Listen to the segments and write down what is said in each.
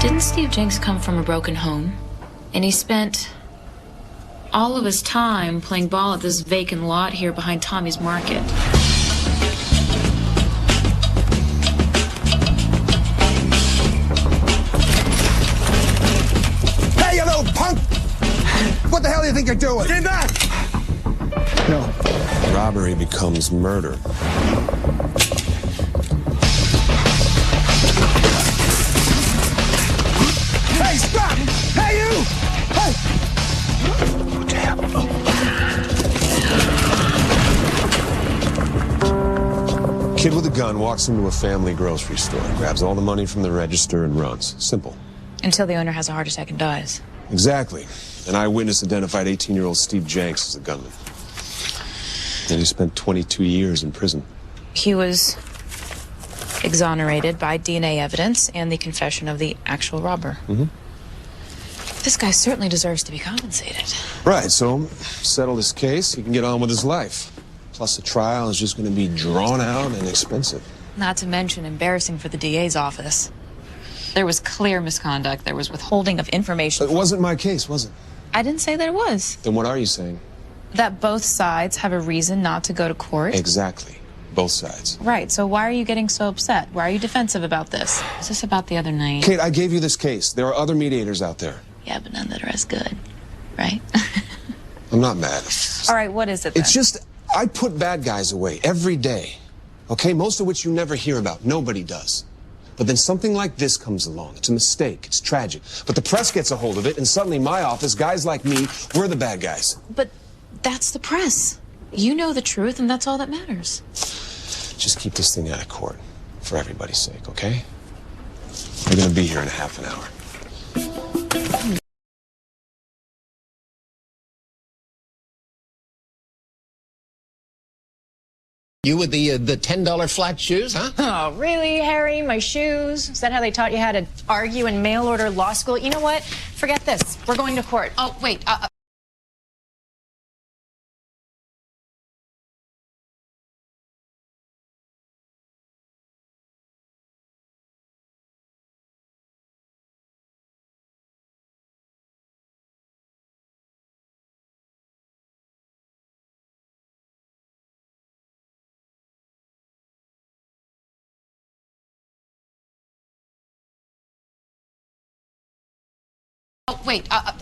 Didn't Steve Jenks come from a broken home? And he spent all of his time playing ball at this vacant lot here behind Tommy's Market. Hey, you little punk! What the hell do you think you're doing? Stand back! No. Robbery becomes murder. Hey, stop! Hey, you! Hey! Oh, damn. Kid with a gun walks into a family grocery store, grabs all the money from the register and runs. Simple. Until the owner has a heart attack and dies. Exactly. An eyewitness identified 18-year-old Steve Jenks as the gunman. And he spent 22 years in prison. He was exonerated by DNA evidence and the confession of the actual robber. Mm-hmm. This guy certainly deserves to be compensated. Right, so settle this case, he can get on with his life. Plus the trial is just going to be drawn out and expensive. Not to mention embarrassing for the DA's office. There was clear misconduct. There was withholding of information. It wasn't my case, was it? I didn't say that it was. Then what are you saying? That both sides have a reason not to go to court. Exactly. Both sides. Right, so why are you getting so upset? Why are you defensive about this? Is this about the other night? Kate, I gave you this case. There are other mediators out there. Yeah, but none that are as good, right? I'm not mad. All right, what is it then? It's just, I put bad guys away every day. Okay, most of which you never hear about. Nobody does. But then something like this comes along. It's a mistake. It's tragic. But the press gets a hold of it, and suddenly my office, guys like me, we're the bad guys. But that's the press. You know the truth, and that's all that matters. Just keep this thing out of court, for everybody's sake, okay? They're gonna be here in a half an hour. You with the $10 flat shoes, huh? Oh, really, Harry? My shoes? Is that how they taught you how to argue in mail-order law school? You know what? Forget this. We're going to court. Oh, wait.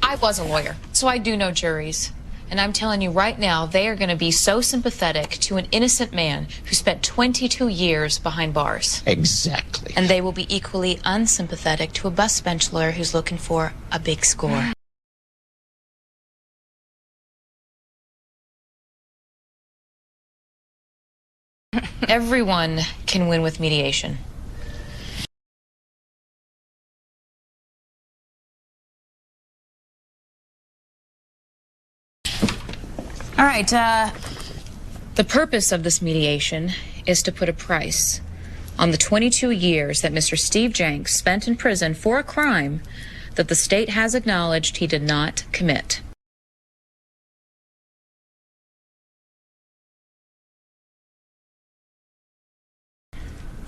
I was a lawyer, so I do know juries. And I'm telling you right now, they are going to be so sympathetic to an innocent man who spent 22 years behind bars. Exactly. And they will be equally unsympathetic to a bus bench lawyer who's looking for a big score. Everyone can win with mediation. All right, the purpose of this mediation is to put a price on the 22 years that Mr. Steve Jenks spent in prison for a crime that the state has acknowledged he did not commit.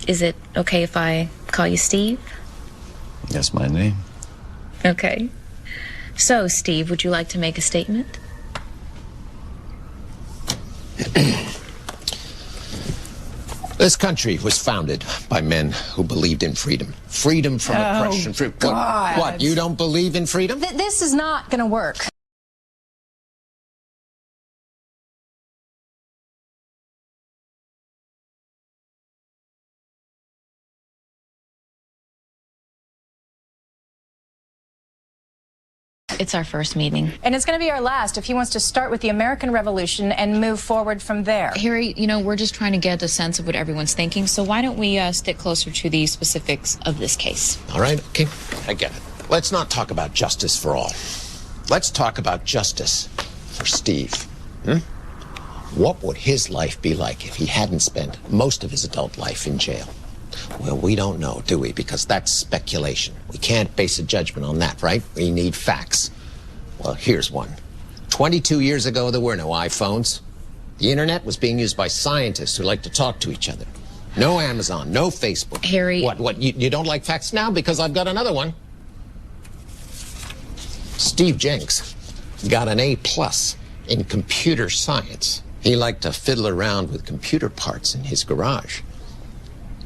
Is it okay if I call you Steve? That's my name. Okay. So, Steve, would you like to make a statement? This country was founded by men who believed in freedom. Freedom from oppression. God. What, you don't believe in freedom? This is not going to work. It's our first meeting. And it's going to be our last if he wants to start with the American Revolution and move forward from there. Harry, you know, we're just trying to get a sense of what everyone's thinking, so why don't we stick closer to the specifics of this case? All right, okay, I get it. Let's not talk about justice for all. Let's talk about justice for Steve. What would his life be like if he hadn't spent most of his adult life in jail? Well, we don't know, do we? Because that's speculation. We can't base a judgment on that, right? We need facts. Well, here's one. 22 years ago, there were no iPhones. The internet was being used by scientists who like to talk to each other. No Amazon, no Facebook. Harry... What, you don't like facts now? Because I've got another one. Steve Jenks got an A+ in computer science. He liked to fiddle around with computer parts in his garage.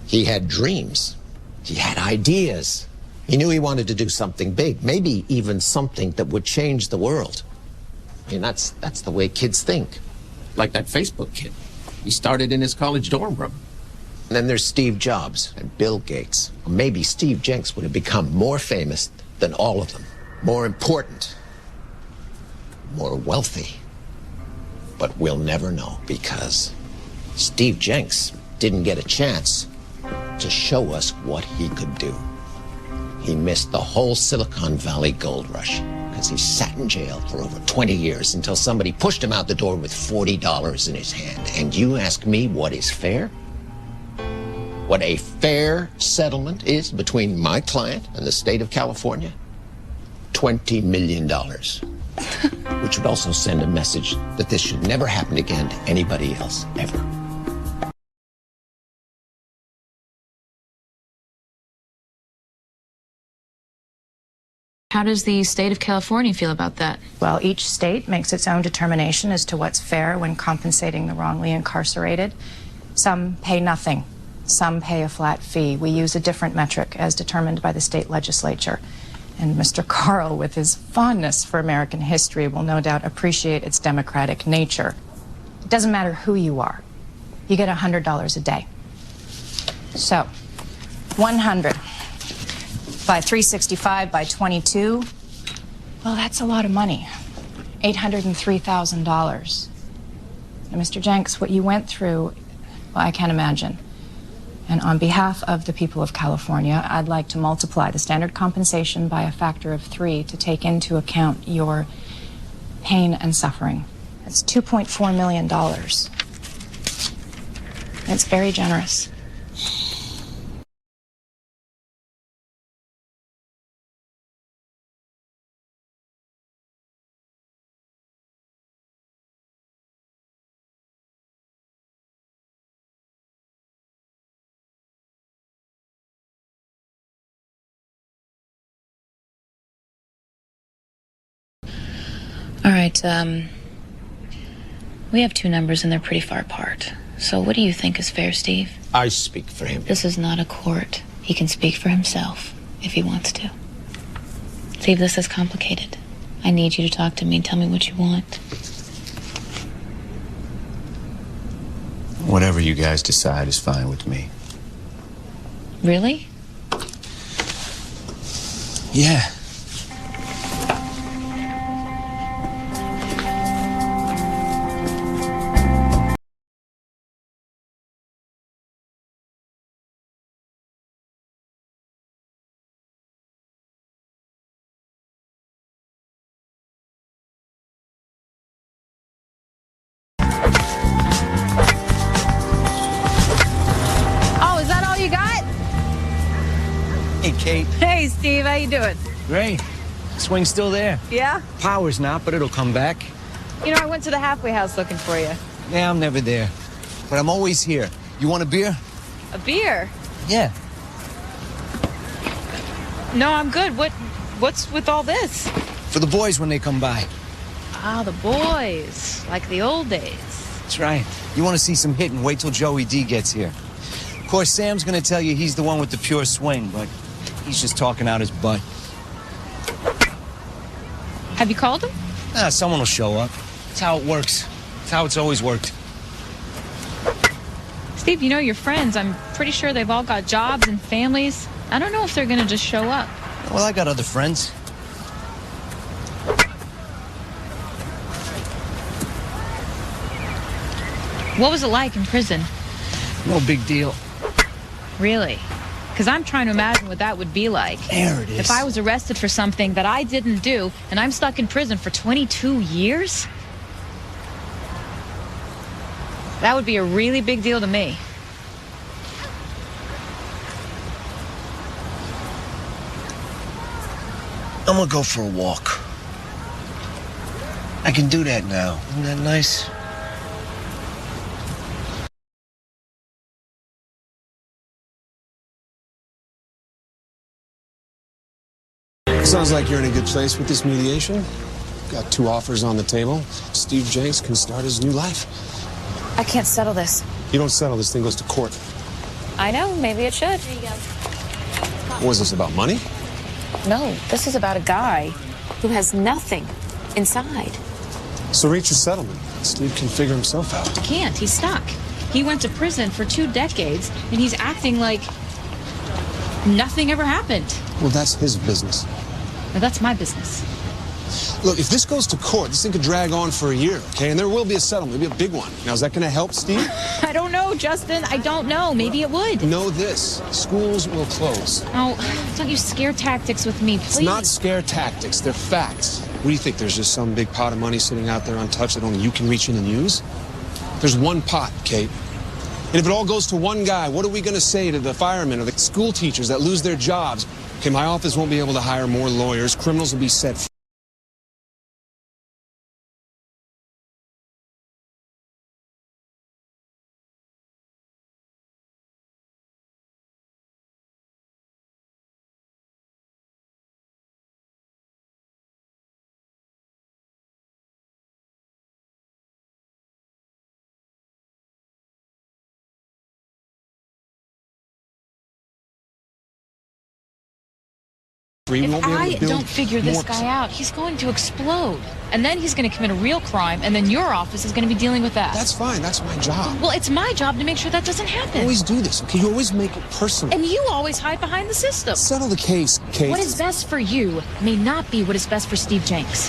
He had dreams. He had ideas. He knew he wanted to do something big, maybe even something that would change the world. I mean, that's the way kids think. Like that Facebook kid. He started in his college dorm room. And then there's Steve Jobs and Bill Gates. Or maybe Steve Jenks would have become more famous than all of them. More important. More wealthy. But we'll never know because Steve Jenks didn't get a chance to show us what he could do. He missed the whole Silicon Valley gold rush because he sat in jail for over 20 years until somebody pushed him out the door with $40 in his hand. And you ask me what is fair? What a fair settlement is between my client and the state of California? $20 million. Which would also send a message that this should never happen again to anybody else, ever. How does the state of California feel about that? Well, each state makes its own determination as to what's fair when compensating the wrongly incarcerated. Some pay nothing. Some pay a flat fee. We use a different metric as determined by the state legislature. And Mr. Carl, with his fondness for American history, will no doubt appreciate its democratic nature. It doesn't matter who you are. You get $100 a day. So, 100 by 365 by 22, well, that's a lot of money. $803,000. Now, Mr. Jenks, what you went through, well, I can't imagine. And on behalf of the people of California, I'd like to multiply the standard compensation by a factor of 3 to take into account your pain and suffering. That's $2.4 million. It's very generous. All right, we have two numbers and they're pretty far apart. So what do you think is fair, Steve? I speak for him. This is not a court. He can speak for himself if he wants to. Steve, this is complicated. I need you to talk to me and tell me what you want. Whatever you guys decide is fine with me. Really? Yeah. Hey, Kate. Hey, Steve, how you doing? Great. Swing's still there. Yeah? Power's not, but it'll come back. You know, I went to the halfway house looking for you. Yeah, I'm never there. But I'm always here. You want a beer? A beer? Yeah. No, I'm good. What's with all this? For the boys when they come by. Ah, the boys. Like the old days. That's right. You want to see some hitting, wait till Joey D gets here. Of course, Sam's going to tell you he's the one with the pure swing, but he's just talking out his butt. Have you called him? Someone will show up. That's how it works. It's how it's always worked. Steve, you know your friends. I'm pretty sure they've all got jobs and families. I don't know if they're going to just show up. Well, I got other friends. What was it like in prison? No big deal. Really? Because I'm trying to imagine what that would be like. There it is. If I was arrested for something that I didn't do and I'm stuck in prison for 22 years? That would be a really big deal to me. I'm gonna go for a walk. I can do that now. Isn't that nice? Sounds like you're in a good place with this mediation. Got 2 offers on the table. Steve Jenks can start his new life. I can't settle this. You don't settle, this thing goes to court. I know, maybe it should. There you go. What was this, about money? No, this is about a guy who has nothing inside. So reach a settlement. Steve can figure himself out. He can't. He's stuck. He went to prison for 2 decades, and he's acting like nothing ever happened. Well, that's his business. Now, that's my business. Look, if this goes to court, this thing could drag on for a year, okay? And there will be a settlement, maybe a big one. Now, is that going to help, Steve? I don't know, Justin. I don't know. Maybe it would. Know this. Schools will close. Oh, don't use scare tactics with me, please. It's not scare tactics. They're facts. What do you think? There's just some big pot of money sitting out there untouched that only you can reach in and use? There's one pot, Kate. And if it all goes to one guy, what are we going to say to the firemen or the school teachers that lose their jobs? Okay, my office won't be able to hire more lawyers. Criminals will be set free. We won't be able to If I build don't figure this more guy out, he's going to explode. And then he's going to commit a real crime, and then your office is going to be dealing with that. That's fine. That's my job. Well, it's my job to make sure that doesn't happen. I always do this, okay? You always make it personal. And you always hide behind the system. Settle the case, Kate. What is best for you may not be what is best for Steve Jenks.